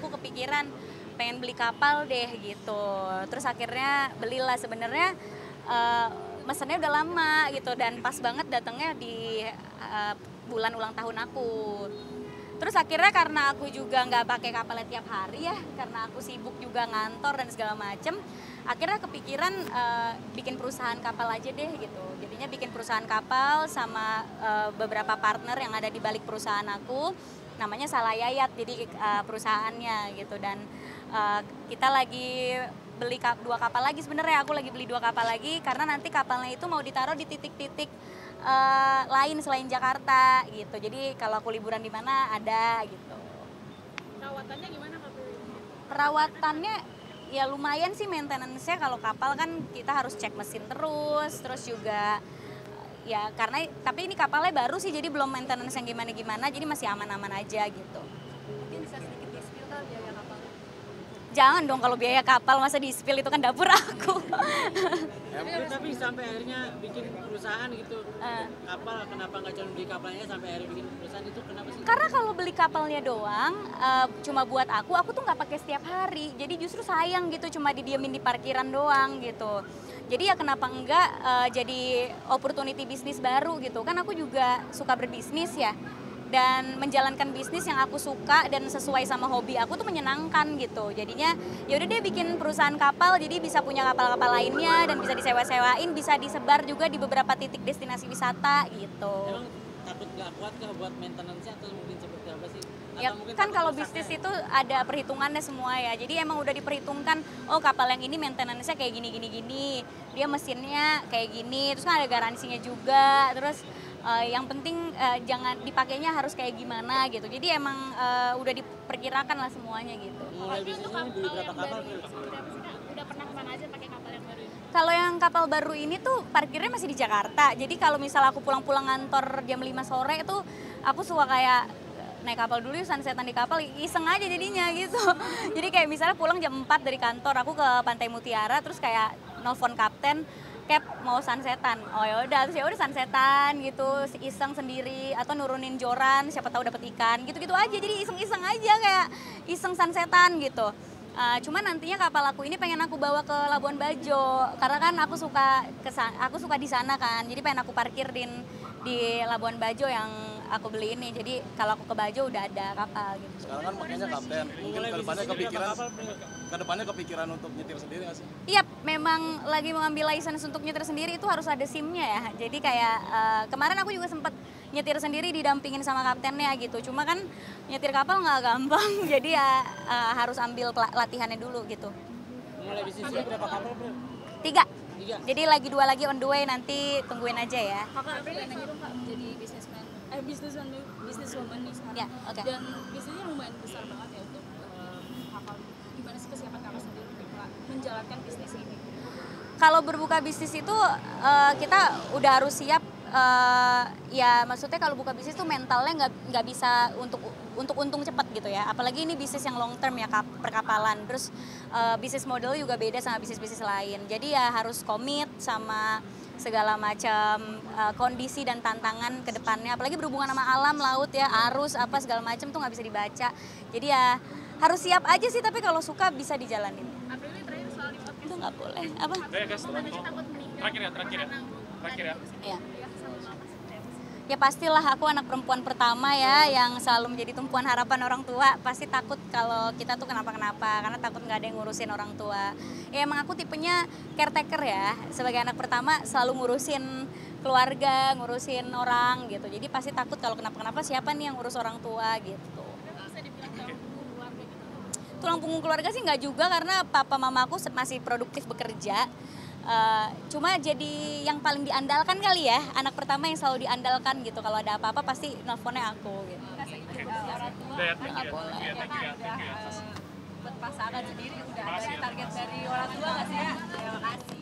aku kepikiran pengen beli kapal deh gitu. Terus akhirnya belilah. Sebenarnya mesennya udah lama gitu dan pas banget datangnya di bulan ulang tahun aku. Terus akhirnya karena aku juga nggak pakai kapalnya tiap hari ya, karena aku sibuk juga ngantor dan segala macem, akhirnya kepikiran bikin perusahaan kapal aja deh gitu. Jadinya bikin perusahaan kapal sama beberapa partner yang ada di balik perusahaan aku, namanya Salayayat, jadi perusahaannya gitu. Dan kita lagi beli dua kapal lagi, sebenarnya aku lagi beli dua kapal lagi karena nanti kapalnya itu mau ditaruh di titik-titik lain selain Jakarta gitu. Jadi kalau aku liburan di mana ada gitu. Perawatannya gimana Kak? Perawatannya ya lumayan sih, maintenance-nya kalau kapal kan kita harus cek mesin terus juga ya karena tapi ini kapalnya baru sih jadi belum maintenance yang gimana-gimana, jadi masih aman-aman aja gitu. Mungkin bisa sedikit di-spill Kak biaya kapalnya? Jangan dong, kalau biaya kapal masa di-spill, itu kan dapur aku. Tapi sampai akhirnya bikin perusahaan gitu, kapal kenapa nggak cuma beli kapalnya sampai akhirnya bikin perusahaan itu kenapa sih? Karena kalau beli kapalnya doang, cuma buat aku tuh nggak pakai setiap hari. Jadi justru sayang gitu, cuma didiemin di parkiran doang gitu. Jadi ya kenapa enggak jadi opportunity bisnis baru gitu. Kan aku juga suka berbisnis ya. Dan menjalankan bisnis yang aku suka dan sesuai sama hobi aku tuh menyenangkan gitu. Jadinya ya udah deh bikin perusahaan kapal, jadi bisa punya kapal-kapal lainnya dan bisa disewa-sewain, bisa disebar juga di beberapa titik destinasi wisata gitu. Emang takut nggak kuat kah buat maintenance-nya atau mungkin seperti apa sih? Ya kan kalau bisnis itu ada perhitungannya semua ya. Jadi emang udah diperhitungkan, oh kapal yang ini maintenance-nya kayak gini. Dia mesinnya kayak gini, terus kan ada garansinya juga. Terus yang penting jangan dipakainya harus kayak gimana gitu. Jadi emang udah diperkirakan lah semuanya gitu. Mulai bisnisnya beli berapa kapal? Seperti apa sih Kak? Udah pernah kemana aja pakai kapal yang baru ini? Kalau yang kapal baru ini tuh parkirnya masih di Jakarta. Jadi kalau misal aku pulang-pulang ngantor jam 5 sore itu aku suka kayak naik kapal dulu yuk, sunsetan di kapal, iseng aja jadinya gitu. Jadi kayak misalnya pulang jam 4 dari kantor, aku ke Pantai Mutiara terus kayak nelfon kapten, Cap mau sunsetan. Oh ya udah, terus ya udah sunsetan gitu, iseng sendiri atau nurunin joran, siapa tahu dapat ikan, gitu-gitu aja. Jadi iseng-iseng aja kayak iseng sunsetan gitu. Cuman nantinya kapal aku ini pengen aku bawa ke Labuan Bajo karena kan aku suka di sana kan. Jadi pengen aku parkir di Labuan Bajo yang aku beli ini. Jadi kalau aku ke Bajo udah ada kapal gitu. Sekarang kan makanya kapten, mungkin kedepannya kepikiran untuk nyetir sendiri nggak sih? Iya, memang lagi mengambil license untuk nyetir sendiri itu harus ada SIM-nya ya. Jadi kayak kemarin aku juga sempat nyetir sendiri didampingin sama kaptennya gitu. Cuma kan nyetir kapal nggak gampang, jadi ya harus ambil latihannya dulu gitu. Mulai bisnisnya berapa kapal bro? 3. Jadi lagi 2 lagi on the way, nanti tungguin aja ya. Kakak pengen nanya dong Kak, jadi businesswoman nih sekarang. Ya, oke. Dan bisnisnya lumayan besar banget ya untuk kapal. Gimana sih kesiapan kakak sendiri untuk menjalankan bisnis ini? Kalau berbuka bisnis itu kita udah harus siap. Ya maksudnya kalau buka bisnis tuh mentalnya nggak bisa untuk untung cepat gitu ya. Apalagi ini bisnis yang long term ya, perkapalan. Terus bisnis model juga beda sama bisnis lain. Jadi ya harus komit sama segala macam kondisi dan tantangan ke depannya. Apalagi berhubungan sama alam, laut ya, arus apa segala macam tuh nggak bisa dibaca. Jadi ya harus siap aja sih, tapi kalau suka bisa dijalanin. April ini terakhir soal remote Itu nggak boleh. Apa? Terakhir ya. Ya. Ya pastilah, aku anak perempuan pertama ya yang selalu menjadi tumpuan harapan orang tua. Pasti takut kalau kita tuh kenapa-kenapa, karena takut nggak ada yang ngurusin orang tua. Ya emang aku tipenya caretaker ya, sebagai anak pertama selalu ngurusin keluarga, ngurusin orang gitu. Jadi pasti takut kalau kenapa-kenapa siapa nih yang ngurus orang tua gitu. Bisa dibilang tulang punggung keluarga gitu. Tulang punggung keluarga sih nggak juga, karena papa mamaku masih produktif bekerja. Cuma jadi yang paling diandalkan kali ya, anak pertama yang selalu diandalkan gitu. Kalau ada apa-apa pasti nelfonnya aku gitu. Orang tua Nggak boleh. buat pasangan sendiri udah ada target dari orang tua nggak sih ya? Terima kasih.